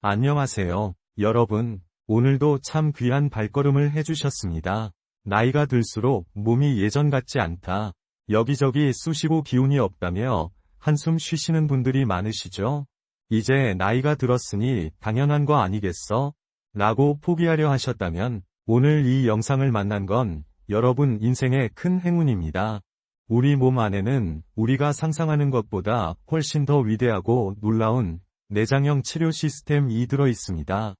안녕하세요, 여러분. 오늘도 참 귀한 발걸음을 해주셨습니다. 나이가 들수록 몸이 예전 같지 않다. 여기저기 쑤시고 기운이 없다며 한숨 쉬시는 분들이 많으시죠? 이제 나이가 들었으니 당연한 거 아니겠어? 라고 포기하려 하셨다면 오늘 이 영상을 만난 건 여러분 인생의 큰 행운입니다. 우리 몸 안에는 우리가 상상하는 것보다 훨씬 더 위대하고 놀라운 내장형 치료 시스템이 들어 있습니다.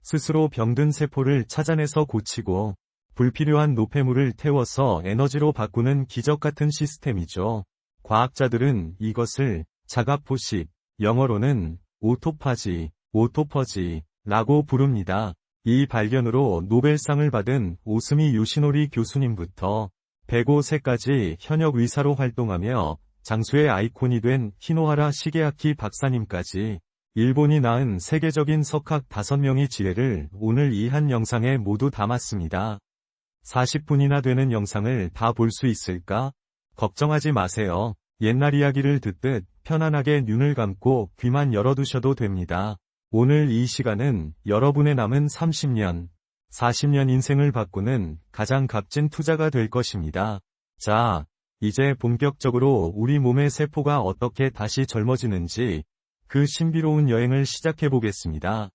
스스로 병든 세포를 찾아내서 고치고 불필요한 노폐물을 태워서 에너지로 바꾸는 기적 같은 시스템이죠. 과학자들은 이것을 자가포식, 영어로는 오토퍼지라고 부릅니다. 이 발견으로 노벨상을 받은 오스미 요시노리 교수님부터 105세까지 현역 의사로 활동하며 장수의 아이콘이 된 히노하라 시게아키 박사님까지 일본이 낳은 세계적인 석학 5명의 지혜를 오늘 이 한 영상에 모두 담았습니다. 40분이나 되는 영상을 다 볼 수 있을까? 걱정하지 마세요. 옛날 이야기를 듣듯 편안하게 눈을 감고 귀만 열어두셔도 됩니다. 오늘 이 시간은 여러분의 남은 30년, 40년 인생을 바꾸는 가장 값진 투자가 될 것입니다. 자, 이제 본격적으로 우리 몸의 세포가 어떻게 다시 젊어지는지 그 신비로운 여행을 시작해 보겠습니다.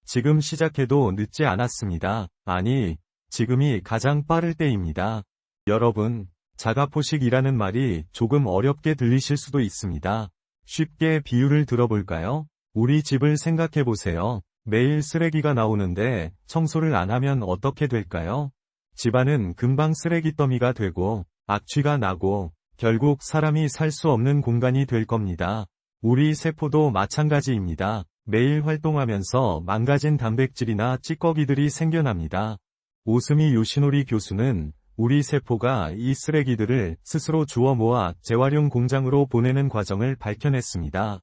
지금 시작해도 늦지 않았습니다. 아니, 지금이 가장 빠를 때입니다. 여러분, 자가포식이라는 말이 조금 어렵게 들리실 수도 있습니다. 쉽게 비유를 들어볼까요? 우리 집을 생각해 보세요. 매일 쓰레기가 나오는데 청소를 안 하면 어떻게 될까요? 집안은 금방 쓰레기 더미가 되고 악취가 나고 결국 사람이 살 수 없는 공간이 될 겁니다. 우리 세포도 마찬가지입니다. 매일 활동하면서 망가진 단백질이나 찌꺼기들이 생겨납니다. 오스미 요시노리 교수는 우리 세포가 이 쓰레기들을 스스로 주워 모아 재활용 공장으로 보내는 과정을 밝혀냈습니다.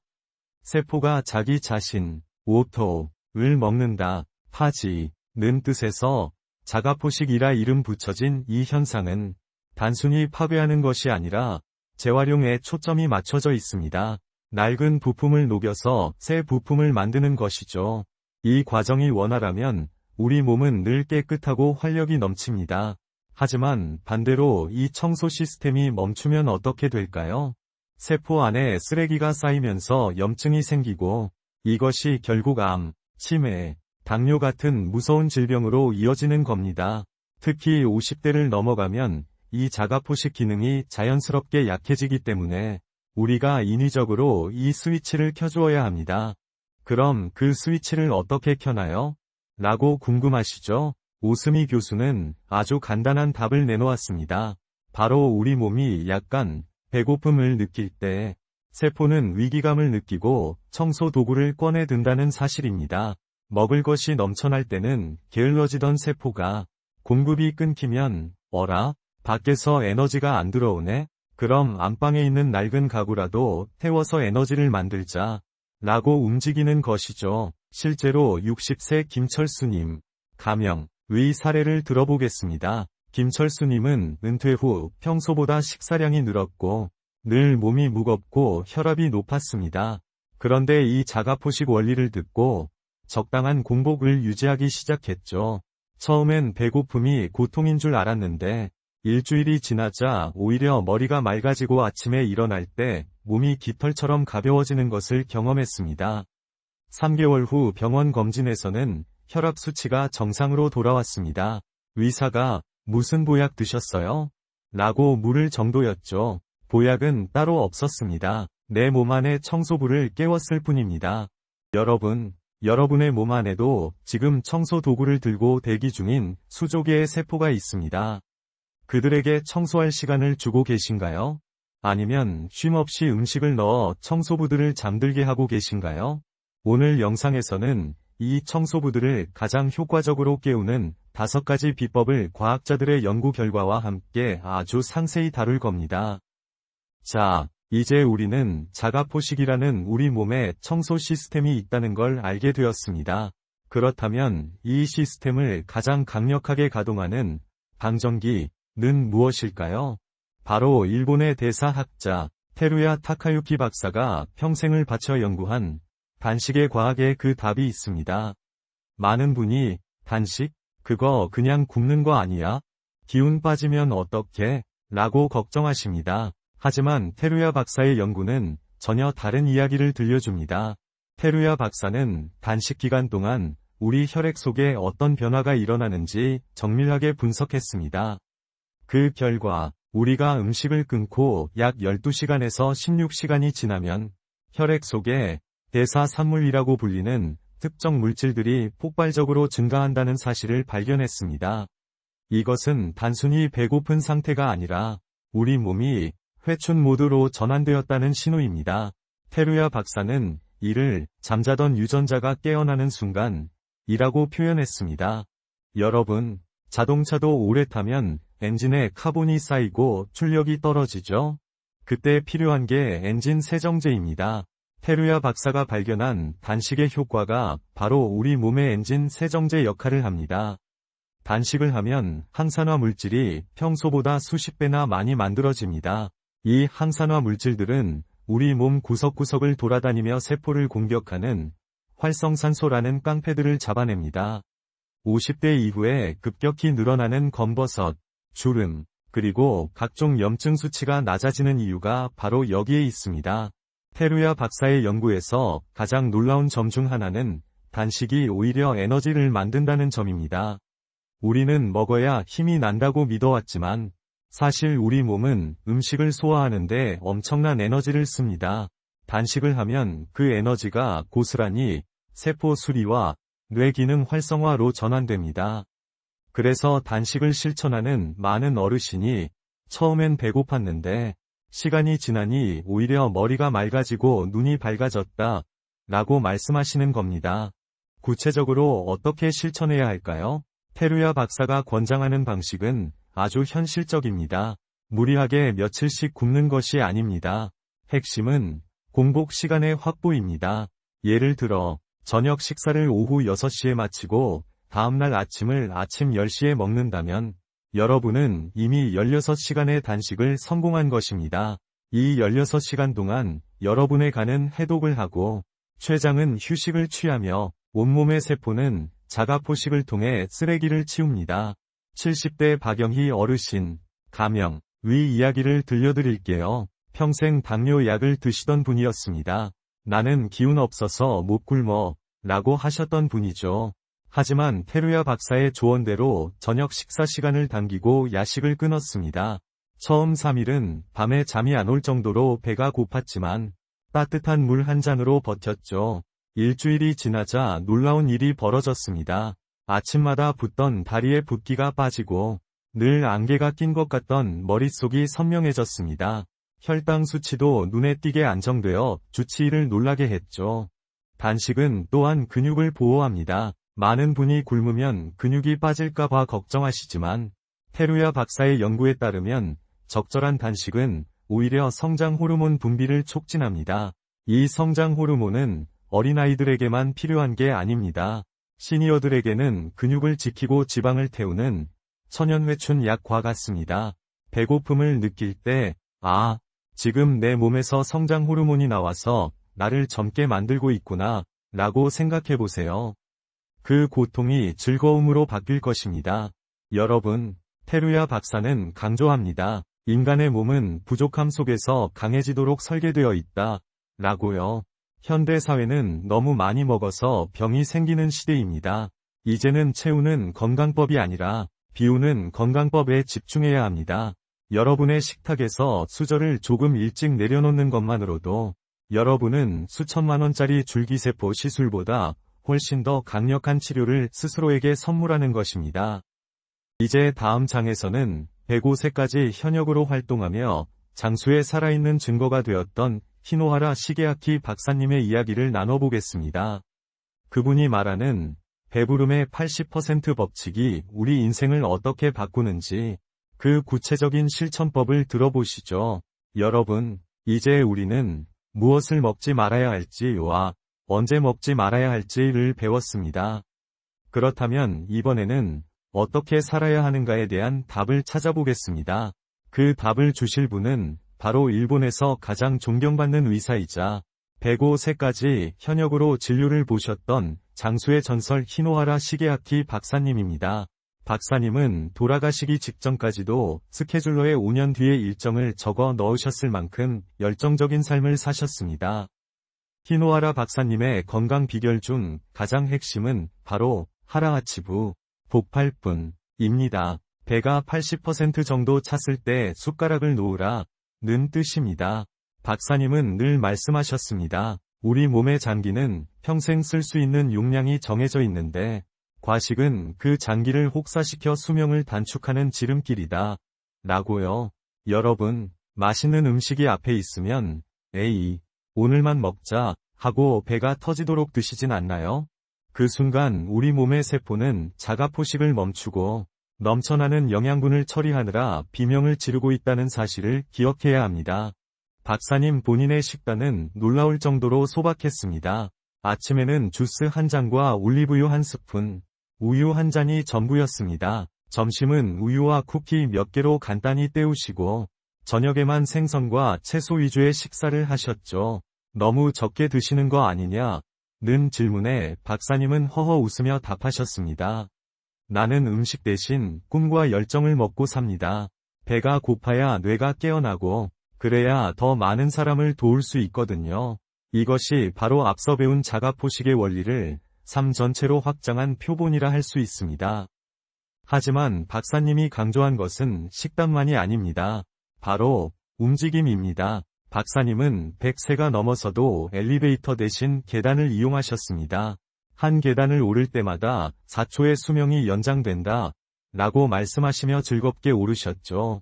세포가 자기 자신, 오토를 먹는다, 파지는 뜻에서 자가포식이라 이름 붙여진 이 현상은 단순히 파괴하는 것이 아니라 재활용에 초점이 맞춰져 있습니다. 낡은 부품을 녹여서 새 부품을 만드는 것이죠. 이 과정이 원활하면 우리 몸은 늘 깨끗하고 활력이 넘칩니다. 하지만 반대로 이 청소 시스템이 멈추면 어떻게 될까요? 세포 안에 쓰레기가 쌓이면서 염증이 생기고 이것이 결국 암, 치매, 당뇨 같은 무서운 질병으로 이어지는 겁니다. 특히 50대를 넘어가면 이 자가포식 기능이 자연스럽게 약해지기 때문에 우리가 인위적으로 이 스위치를 켜주어야 합니다. 그럼 그 스위치를 어떻게 켜나요? 라고 궁금하시죠? 오스미 교수는 아주 간단한 답을 내놓았습니다. 바로 우리 몸이 약간 배고픔을 느낄 때 세포는 위기감을 느끼고 청소 도구를 꺼내 든다는 사실입니다. 먹을 것이 넘쳐날 때는 게을러지던 세포가 공급이 끊기면 어라? 밖에서 에너지가 안 들어오네? 그럼 안방에 있는 낡은 가구라도 태워서 에너지를 만들자 라고 움직이는 것이죠. 실제로 60세 김철수님 가명의 사례를 들어보겠습니다. 김철수님은 은퇴 후 평소보다 식사량이 늘었고 늘 몸이 무겁고 혈압이 높았습니다. 그런데 이 자가포식 원리를 듣고 적당한 공복을 유지하기 시작했죠. 처음엔 배고픔이 고통인 줄 알았는데 일주일이 지나자 오히려 머리가 맑아지고 아침에 일어날 때 몸이 깃털처럼 가벼워지는 것을 경험했습니다. 3개월 후 병원 검진에서는 혈압 수치가 정상으로 돌아왔습니다. 의사가 무슨 보약 드셨어요? 라고 물을 정도였죠. 보약은 따로 없었습니다. 내 몸 안의 청소부를 깨웠을 뿐입니다. 여러분의 몸 안에도 지금 청소 도구를 들고 대기 중인 수조 개의 세포가 있습니다. 그들에게 청소할 시간을 주고 계신가요? 아니면 쉼없이 음식을 넣어 청소부들을 잠들게 하고 계신가요? 오늘 영상에서는 이 청소부들을 가장 효과적으로 깨우는 5가지 비법을 과학자들의 연구 결과와 함께 아주 상세히 다룰 겁니다. 자, 이제 우리는 자가포식이라는 우리 몸에 청소 시스템이 있다는 걸 알게 되었습니다. 그렇다면 이 시스템을 가장 강력하게 가동하는 방전기는 무엇일까요? 바로 일본의 대사학자 테루야 타카유키 박사가 평생을 바쳐 연구한 단식의 과학에 그 답이 있습니다. 많은 분이 단식? 그거 그냥 굶는 거 아니야? 기운 빠지면 어떡해? 라고 걱정하십니다. 하지만 테루야 박사의 연구는 전혀 다른 이야기를 들려줍니다. 테루야 박사는 단식 기간 동안 우리 혈액 속에 어떤 변화가 일어나는지 정밀하게 분석했습니다. 그 결과 우리가 음식을 끊고 약 12시간에서 16시간이 지나면 혈액 속에 대사산물이라고 불리는 특정 물질들이 폭발적으로 증가한다는 사실을 발견했습니다. 이것은 단순히 배고픈 상태가 아니라 우리 몸이 회춘 모드로 전환되었다는 신호입니다. 테루야 박사는 이를 잠자던 유전자가 깨어나는 순간이라고 표현했습니다. 여러분, 자동차도 오래 타면 엔진에 카본이 쌓이고 출력이 떨어지죠? 그때 필요한 게 엔진 세정제입니다. 테루야 박사가 발견한 단식의 효과가 바로 우리 몸의 엔진 세정제 역할을 합니다. 단식을 하면 항산화 물질이 평소보다 수십 배나 많이 만들어집니다. 이 항산화 물질들은 우리 몸 구석구석을 돌아다니며 세포를 공격하는 활성산소라는 깡패들을 잡아냅니다. 50대 이후에 급격히 늘어나는 검버섯, 주름, 그리고 각종 염증 수치가 낮아지는 이유가 바로 여기에 있습니다. 테루야 박사의 연구에서 가장 놀라운 점 중 하나는 단식이 오히려 에너지를 만든다는 점입니다. 우리는 먹어야 힘이 난다고 믿어왔지만 사실 우리 몸은 음식을 소화하는데 엄청난 에너지를 씁니다. 단식을 하면 그 에너지가 고스란히 세포 수리와 뇌 기능 활성화로 전환됩니다. 그래서 단식을 실천하는 많은 어르신이 처음엔 배고팠는데 시간이 지나니 오히려 머리가 맑아지고 눈이 밝아졌다 라고 말씀하시는 겁니다. 구체적으로 어떻게 실천해야 할까요? 테루야 박사가 권장하는 방식은 아주 현실적입니다. 무리하게 며칠씩 굶는 것이 아닙니다. 핵심은 공복 시간의 확보입니다. 예를 들어 저녁 식사를 오후 6시에 마치고 다음날 아침을 아침 10시에 먹는다면 여러분은 이미 16시간의 단식을 성공한 것입니다. 이 16시간 동안 여러분의 간은 해독을 하고 췌장은 휴식을 취하며 온몸의 세포는 자가포식을 통해 쓰레기를 치웁니다. 70대 박영희 어르신, 가명, 위 이야기를 들려드릴게요. 평생 당뇨 약을 드시던 분이었습니다. 나는 기운 없어서 못 굶어 라고 하셨던 분이죠. 하지만 테루야 박사의 조언대로 저녁 식사 시간을 당기고 야식을 끊었습니다. 처음 3일은 밤에 잠이 안 올 정도로 배가 고팠지만 따뜻한 물 한 잔으로 버텼죠. 일주일이 지나자 놀라운 일이 벌어졌습니다. 아침마다 붓던 다리에 붓기가 빠지고 늘 안개가 낀 것 같던 머릿속이 선명해졌습니다. 혈당 수치도 눈에 띄게 안정되어 주치의를 놀라게 했죠. 단식은 또한 근육을 보호합니다. 많은 분이 굶으면 근육이 빠질까봐 걱정하시지만 테루야 박사의 연구에 따르면 적절한 단식은 오히려 성장 호르몬 분비를 촉진합니다. 이 성장 호르몬은 어린아이들에게만 필요한 게 아닙니다. 시니어들에게는 근육을 지키고 지방을 태우는 천연회춘 약과 같습니다. 배고픔을 느낄 때, 지금 내 몸에서 성장 호르몬이 나와서 나를 젊게 만들고 있구나, 라고 생각해보세요. 그 고통이 즐거움으로 바뀔 것입니다. 여러분, 테루야 박사는 강조합니다. 인간의 몸은 부족함 속에서 강해지도록 설계되어 있다, 라고요. 현대 사회는 너무 많이 먹어서 병이 생기는 시대입니다. 이제는 채우는 건강법이 아니라 비우는 건강법에 집중해야 합니다. 여러분의 식탁에서 수저를 조금 일찍 내려놓는 것만으로도 여러분은 수천만 원짜리 줄기세포 시술보다 훨씬 더 강력한 치료를 스스로에게 선물하는 것입니다. 이제 다음 장에서는 105세까지 현역으로 활동하며 장수의 살아있는 증거가 되었던 히노하라 시게아키 박사님의 이야기를 나눠보겠습니다. 그분이 말하는 배부름의 80% 법칙이 우리 인생을 어떻게 바꾸는지 그 구체적인 실천법을 들어보시죠. 여러분, 이제 우리는 무엇을 먹지 말아야 할지와 언제 먹지 말아야 할지를 배웠습니다. 그렇다면 이번에는 어떻게 살아야 하는가에 대한 답을 찾아보겠습니다. 그 답을 주실 분은 바로 일본에서 가장 존경받는 의사이자 105세까지 현역으로 진료를 보셨던 장수의 전설 히노하라 시게아키 박사님입니다. 박사님은 돌아가시기 직전까지도 스케줄러에 5년 뒤의 일정을 적어 넣으셨을 만큼 열정적인 삶을 사셨습니다. 히노하라 박사님의 건강 비결 중 가장 핵심은 바로 하라하치부, 복팔뿐입니다. 배가 80% 정도 찼을 때 숟가락을 놓으라 는 뜻입니다. 박사님은 늘 말씀하셨습니다. 우리 몸의 장기는 평생 쓸 수 있는 용량이 정해져 있는데 과식은 그 장기를 혹사시켜 수명을 단축하는 지름길이다. 라고요. 여러분, 맛있는 음식이 앞에 있으면 에이, 오늘만 먹자 하고 배가 터지도록 드시진 않나요? 그 순간 우리 몸의 세포는 자가포식을 멈추고 넘쳐나는 영양분을 처리하느라 비명을 지르고 있다는 사실을 기억해야 합니다. 박사님 본인의 식단은 놀라울 정도로 소박했습니다. 아침에는 주스 한 잔과 올리브유 한 스푼, 우유 한 잔이 전부였습니다. 점심은 우유와 쿠키 몇 개로 간단히 때우시고 저녁에만 생선과 채소 위주의 식사를 하셨죠. 너무 적게 드시는 거 아니냐? 는 질문에 박사님은 허허 웃으며 답하셨습니다. 나는 음식 대신 꿈과 열정을 먹고 삽니다. 배가 고파야 뇌가 깨어나고 그래야 더 많은 사람을 도울 수 있거든요. 이것이 바로 앞서 배운 자가포식의 원리를 삶 전체로 확장한 표본이라 할 수 있습니다. 하지만 박사님이 강조한 것은 식단만이 아닙니다. 바로 움직임입니다. 박사님은 100세가 넘어서도 엘리베이터 대신 계단을 이용하셨습니다. 한 계단을 오를 때마다 4초의 수명이 연장된다. 라고 말씀하시며 즐겁게 오르셨죠.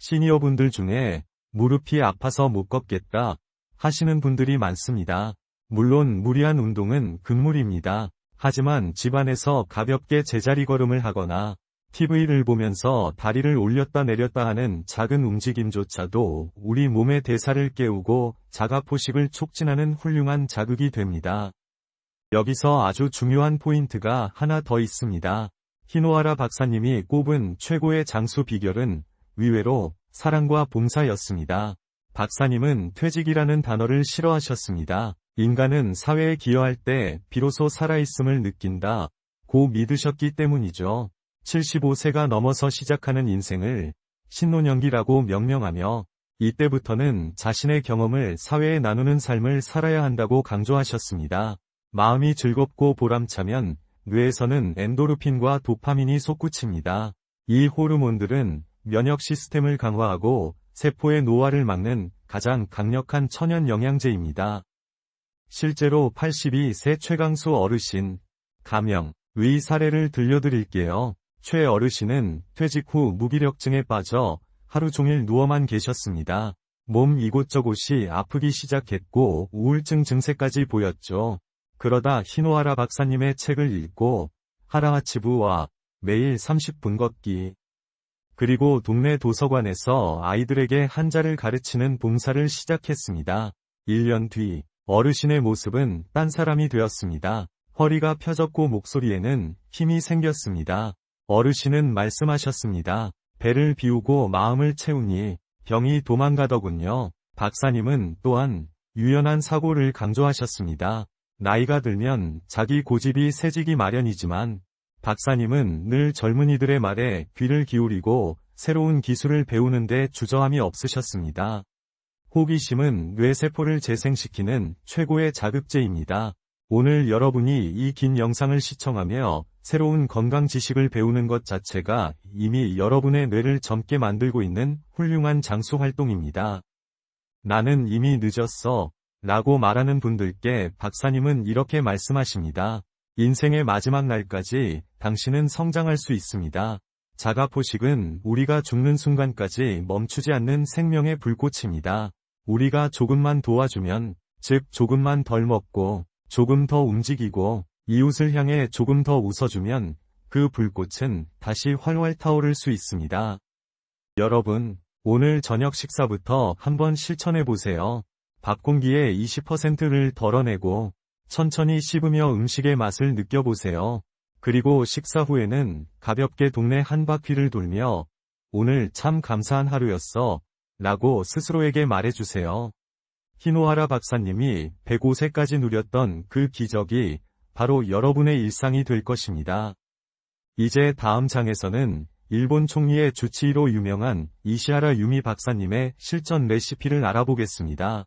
시니어분들 중에 무릎이 아파서 못 걷겠다 하시는 분들이 많습니다. 물론 무리한 운동은 금물입니다. 하지만 집안에서 가볍게 제자리 걸음을 하거나 TV를 보면서 다리를 올렸다 내렸다 하는 작은 움직임조차도 우리 몸의 대사를 깨우고 자가포식을 촉진하는 훌륭한 자극이 됩니다. 여기서 아주 중요한 포인트가 하나 더 있습니다. 히노하라 박사님이 꼽은 최고의 장수 비결은 의외로 사랑과 봉사였습니다. 박사님은 퇴직이라는 단어를 싫어하셨습니다. 인간은 사회에 기여할 때 비로소 살아있음을 느낀다. 고 믿으셨기 때문이죠. 75세가 넘어서 시작하는 인생을 신노년기라고 명명하며 이때부터는 자신의 경험을 사회에 나누는 삶을 살아야 한다고 강조하셨습니다. 마음이 즐겁고 보람차면 뇌에서는 엔도르핀과 도파민이 솟구칩니다. 이 호르몬들은 면역 시스템을 강화하고 세포의 노화를 막는 가장 강력한 천연 영양제입니다. 실제로 82세 최강수 어르신, 가명의 사례를 들려드릴게요. 최 어르신은 퇴직 후 무기력증에 빠져 하루 종일 누워만 계셨습니다. 몸 이곳저곳이 아프기 시작했고 우울증 증세까지 보였죠. 그러다 히노하라 박사님의 책을 읽고 하라하치부와 매일 30분 걷기, 그리고 동네 도서관에서 아이들에게 한자를 가르치는 봉사를 시작했습니다. 1년 뒤 어르신의 모습은 딴 사람이 되었습니다. 허리가 펴졌고 목소리에는 힘이 생겼습니다. 어르신은 말씀하셨습니다. 배를 비우고 마음을 채우니 병이 도망가더군요. 박사님은 또한 유연한 사고를 강조하셨습니다. 나이가 들면 자기 고집이 세지기 마련이지만 박사님은 늘 젊은이들의 말에 귀를 기울이고 새로운 기술을 배우는데 주저함이 없으셨습니다. 호기심은 뇌세포를 재생시키는 최고의 자극제입니다. 오늘 여러분이 이 긴 영상을 시청하며 새로운 건강 지식을 배우는 것 자체가 이미 여러분의 뇌를 젊게 만들고 있는 훌륭한 장수 활동입니다. 나는 이미 늦었어. 라고 말하는 분들께 박사님은 이렇게 말씀하십니다. 인생의 마지막 날까지 당신은 성장할 수 있습니다. 자가포식은 우리가 죽는 순간까지 멈추지 않는 생명의 불꽃입니다. 우리가 조금만 도와주면, 즉 조금만 덜 먹고, 조금 더 움직이고, 이웃을 향해 조금 더 웃어주면 그 불꽃은 다시 활활 타오를 수 있습니다. 여러분, 오늘 저녁 식사부터 한번 실천해보세요. 밥 공기의 20%를 덜어내고 천천히 씹으며 음식의 맛을 느껴보세요. 그리고 식사 후에는 가볍게 동네 한 바퀴를 돌며 오늘 참 감사한 하루였어 라고 스스로에게 말해주세요. 히노하라 박사님이 105세까지 누렸던 그 기적이 바로 여러분의 일상이 될 것입니다. 이제 다음 장에서는 일본 총리의 주치의로 유명한 이시하라 유미 박사님의 실전 레시피를 알아보겠습니다.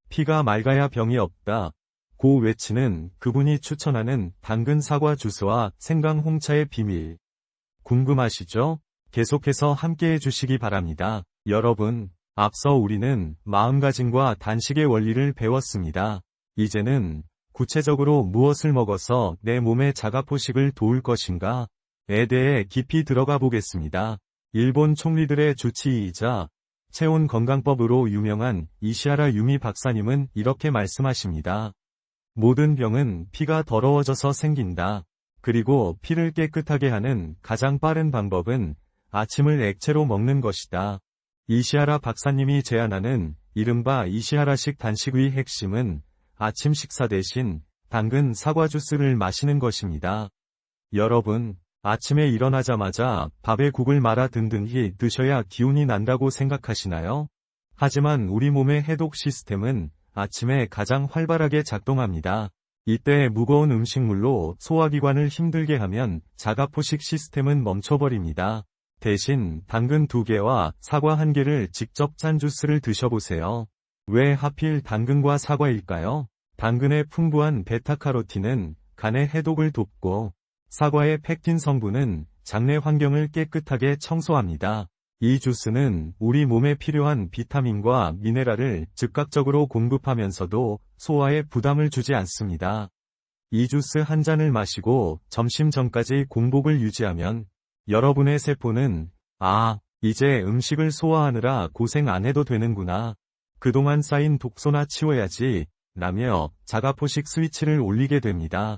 피가 맑아야 병이 없다. 고 외치는 그분이 추천하는 당근 사과 주스와 생강 홍차의 비밀. 궁금하시죠? 계속해서 함께해 주시기 바랍니다. 여러분, 앞서 우리는 마음가짐과 단식의 원리를 배웠습니다. 이제는 구체적으로 무엇을 먹어서 내 몸의 자가포식을 도울 것인가? 에 대해 깊이 들어가 보겠습니다. 일본 총리들의 주치의이자 체온 건강법으로 유명한 이시하라 유미 박사님은 이렇게 말씀하십니다. 모든 병은 피가 더러워져서 생긴다. 그리고 피를 깨끗하게 하는 가장 빠른 방법은 아침을 액체로 먹는 것이다. 이시하라 박사님이 제안하는 이른바 이시하라식 단식의 핵심은 아침 식사 대신 당근 사과 주스를 마시는 것입니다. 여러분, 아침에 일어나자마자 밥에 국을 말아 든든히 드셔야 기운이 난다고 생각하시나요? 하지만 우리 몸의 해독 시스템은 아침에 가장 활발하게 작동합니다. 이때 무거운 음식물로 소화기관을 힘들게 하면 자가포식 시스템은 멈춰버립니다. 대신 당근 2개와 사과 1개를 직접 짠 주스를 드셔보세요. 왜 하필 당근과 사과일까요? 당근의 풍부한 베타카로틴은 간의 해독을 돕고 사과의 펙틴 성분은 장내 환경을 깨끗하게 청소합니다. 이 주스는 우리 몸에 필요한 비타민과 미네랄을 즉각적으로 공급하면서도 소화에 부담을 주지 않습니다. 이 주스 한 잔을 마시고 점심 전까지 공복을 유지하면 여러분의 세포는 이제 음식을 소화하느라 고생 안 해도 되는구나. 그동안 쌓인 독소나 치워야지 라며 자가포식 스위치를 올리게 됩니다.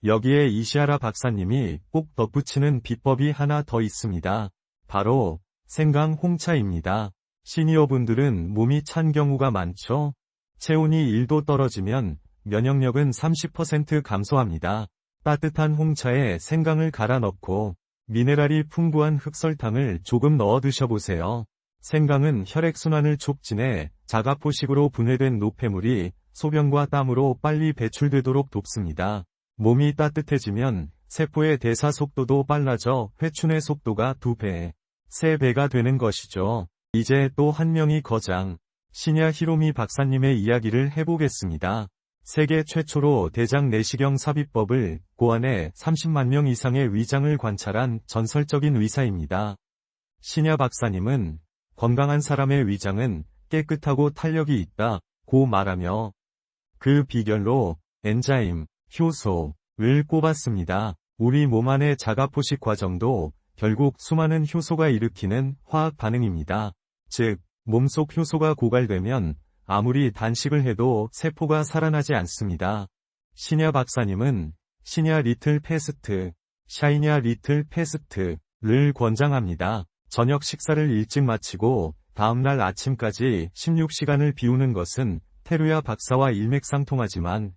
여기에 이시하라 박사님이 꼭 덧붙이는 비법이 하나 더 있습니다. 바로 생강 홍차입니다. 시니어분들은 몸이 찬 경우가 많죠. 체온이 1도 떨어지면 면역력은 30% 감소합니다. 따뜻한 홍차에 생강을 갈아 넣고 미네랄이 풍부한 흑설탕을 조금 넣어 드셔보세요. 생강은 혈액순환을 촉진해 자가포식으로 분해된 노폐물이 소변과 땀으로 빨리 배출되도록 돕습니다. 몸이 따뜻해지면 세포의 대사 속도도 빨라져 회춘의 속도가 2배, 3배가 되는 것이죠. 이제 또 한 명의 거장, 시냐 히로미 박사님의 이야기를 해보겠습니다. 세계 최초로 대장 내시경 삽입법을 고안해 30만 명 이상의 위장을 관찰한 전설적인 의사입니다. 시냐 박사님은 건강한 사람의 위장은 깨끗하고 탄력이 있다고 말하며 그 비결로 엔자임, 효소를 꼽았습니다. 우리 몸 안의 자가포식 과정도 결국 수많은 효소가 일으키는 화학 반응입니다. 즉, 몸속 효소가 고갈되면 아무리 단식을 해도 세포가 살아나지 않습니다. 시냐 박사님은 시냐 리틀 패스트, 샤이냐 리틀 패스트를 권장합니다. 저녁 식사를 일찍 마치고 다음날 아침까지 16시간을 비우는 것은 테루야 박사와 일맥상통하지만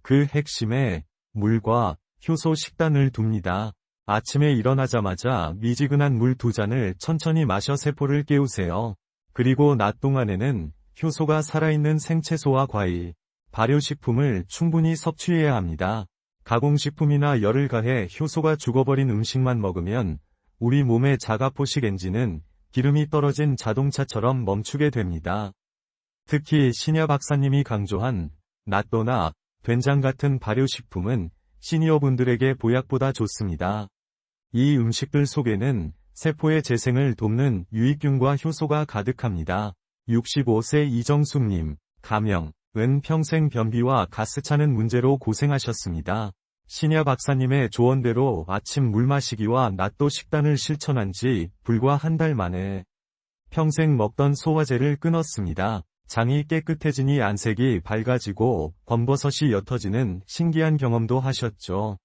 그 핵심에 물과 효소 식단을 둡니다. 아침에 일어나자마자 미지근한 물 2잔을 천천히 마셔 세포를 깨우세요. 그리고 낮 동안에는 효소가 살아있는 생채소와 과일, 발효식품을 충분히 섭취해야 합니다. 가공식품이나 열을 가해 효소가 죽어버린 음식만 먹으면 우리 몸의 자가포식 엔진은 기름이 떨어진 자동차처럼 멈추게 됩니다. 특히 시냐 박사님이 강조한 낫또나 된장 같은 발효식품은 시니어분들에게 보약보다 좋습니다. 이 음식들 속에는 세포의 재생을 돕는 유익균과 효소가 가득합니다. 65세 이정숙님, 가명은 평생 변비와 가스 차는 문제로 고생하셨습니다. 시냐 박사님의 조언대로 아침 물 마시기와 낫또 식단을 실천한 지 불과 한 달 만에 평생 먹던 소화제를 끊었습니다. 장이 깨끗해지니 안색이 밝아지고 검버섯이 옅어지는 신기한 경험도 하셨죠.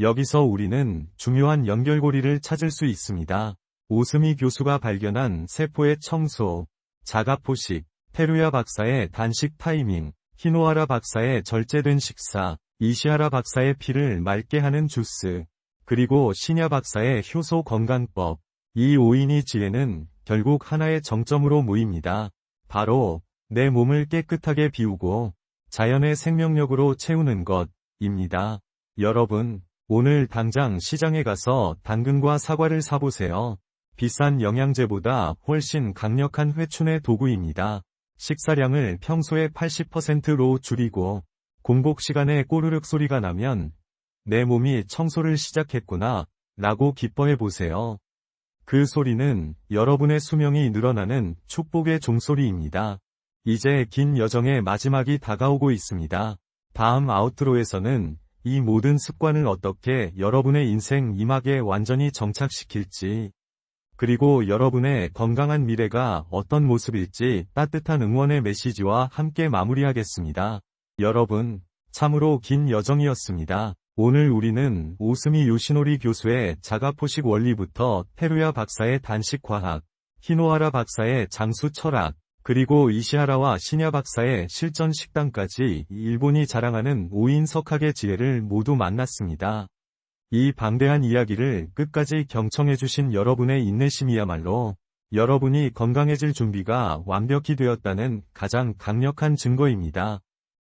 여기서 우리는 중요한 연결고리를 찾을 수 있습니다. 오스미 교수가 발견한 세포의 청소, 자가포식, 테루야 박사의 단식 타이밍, 히노하라 박사의 절제된 식사, 이시하라 박사의 피를 맑게 하는 주스, 그리고 시냐 박사의 효소 건강법. 이 5인의 지혜는 결국 하나의 정점으로 모입니다. 바로 내 몸을 깨끗하게 비우고 자연의 생명력으로 채우는 것입니다. 여러분, 오늘 당장 시장에 가서 당근과 사과를 사보세요. 비싼 영양제보다 훨씬 강력한 회춘의 도구입니다. 식사량을 평소의 80%로 줄이고 공복 시간에 꼬르륵 소리가 나면 내 몸이 청소를 시작했구나 라고 기뻐해 보세요. 그 소리는 여러분의 수명이 늘어나는 축복의 종소리입니다. 이제 긴 여정의 마지막이 다가오고 있습니다. 다음 아우트로에서는 이 모든 습관을 어떻게 여러분의 인생 이막에 완전히 정착시킬지, 그리고 여러분의 건강한 미래가 어떤 모습일지 따뜻한 응원의 메시지와 함께 마무리하겠습니다. 여러분, 참으로 긴 여정이었습니다. 오늘 우리는 오스미 요시노리 교수의 자가포식 원리부터 테루야 박사의 단식과학, 히노하라 박사의 장수 철학, 그리고 이시하라와 시냐 박사의 실전 식단까지 일본이 자랑하는 5인 석학의 지혜를 모두 만났습니다. 이 방대한 이야기를 끝까지 경청해주신 여러분의 인내심이야말로 여러분이 건강해질 준비가 완벽히 되었다는 가장 강력한 증거입니다.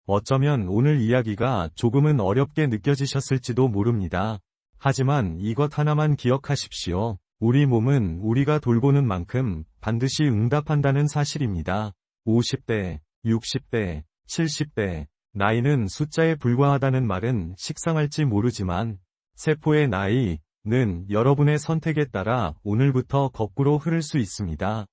어쩌면 오늘 이야기가 조금은 어렵게 느껴지셨을지도 모릅니다. 하지만 이것 하나만 기억하십시오. 우리 몸은 우리가 돌보는 만큼 반드시 응답한다는 사실입니다. 50대, 60대, 70대, 나이는 숫자에 불과하다는 말은 식상할지 모르지만 세포의 나이는 여러분의 선택에 따라 오늘부터 거꾸로 흐를 수 있습니다.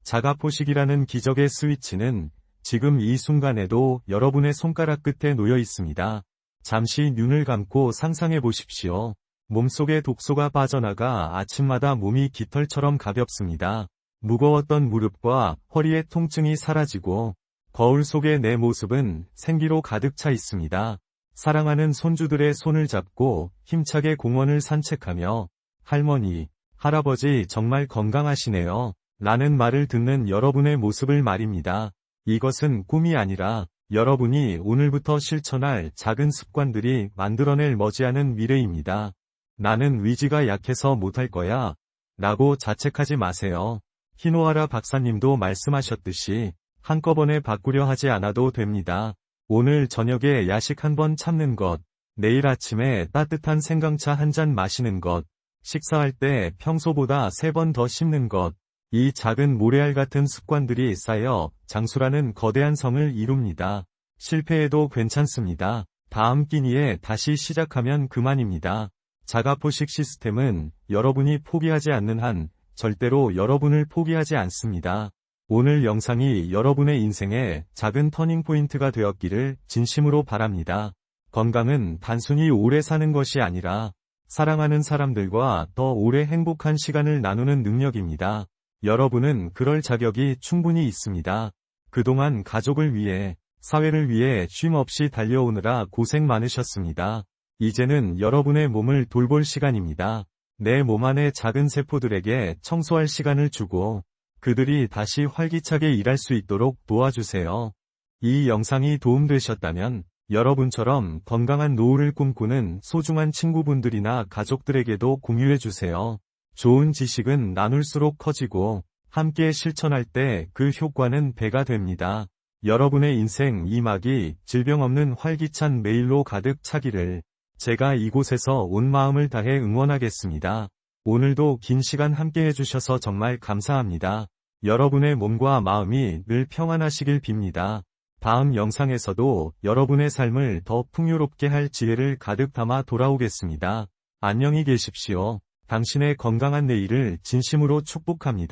자가포식이라는 기적의 스위치는 지금 이 순간에도 여러분의 손가락 끝에 놓여 있습니다. 잠시 눈을 감고 상상해 보십시오. 몸속에 독소가 빠져나가 아침마다 몸이 깃털처럼 가볍습니다. 무거웠던 무릎과 허리의 통증이 사라지고 거울 속의 내 모습은 생기로 가득 차 있습니다. 사랑하는 손주들의 손을 잡고 힘차게 공원을 산책하며 할머니, 할아버지 정말 건강하시네요. 라는 말을 듣는 여러분의 모습을 말입니다. 이것은 꿈이 아니라 여러분이 오늘부터 실천할 작은 습관들이 만들어낼 머지않은 미래입니다. 나는 의지가 약해서 못할 거야 라고 자책하지 마세요. 히노하라 박사님도 말씀하셨듯이 한꺼번에 바꾸려 하지 않아도 됩니다. 오늘 저녁에 야식 한 번 참는 것, 내일 아침에 따뜻한 생강차 한 잔 마시는 것, 식사할 때 평소보다 3번 더 씹는 것, 이 작은 모래알 같은 습관들이 쌓여 장수라는 거대한 성을 이룹니다. 실패해도 괜찮습니다. 다음 끼니에 다시 시작하면 그만입니다. 자가포식 시스템은 여러분이 포기하지 않는 한 절대로 여러분을 포기하지 않습니다. 오늘 영상이 여러분의 인생의 작은 터닝포인트가 되었기를 진심으로 바랍니다. 건강은 단순히 오래 사는 것이 아니라 사랑하는 사람들과 더 오래 행복한 시간을 나누는 능력입니다. 여러분은 그럴 자격이 충분히 있습니다. 그동안 가족을 위해, 사회를 위해 쉼 없이 달려오느라 고생 많으셨습니다. 이제는 여러분의 몸을 돌볼 시간입니다. 내 몸 안의 작은 세포들에게 청소할 시간을 주고 그들이 다시 활기차게 일할 수 있도록 도와주세요. 이 영상이 도움되셨다면 여러분처럼 건강한 노후를 꿈꾸는 소중한 친구분들이나 가족들에게도 공유해주세요. 좋은 지식은 나눌수록 커지고 함께 실천할 때 그 효과는 배가 됩니다. 여러분의 인생 이막이 질병 없는 활기찬 매일로 가득 차기를 제가 이곳에서 온 마음을 다해 응원하겠습니다. 오늘도 긴 시간 함께 해주셔서 정말 감사합니다. 여러분의 몸과 마음이 늘 평안하시길 빕니다. 다음 영상에서도 여러분의 삶을 더 풍요롭게 할 지혜를 가득 담아 돌아오겠습니다. 안녕히 계십시오. 당신의 건강한 내일을 진심으로 축복합니다.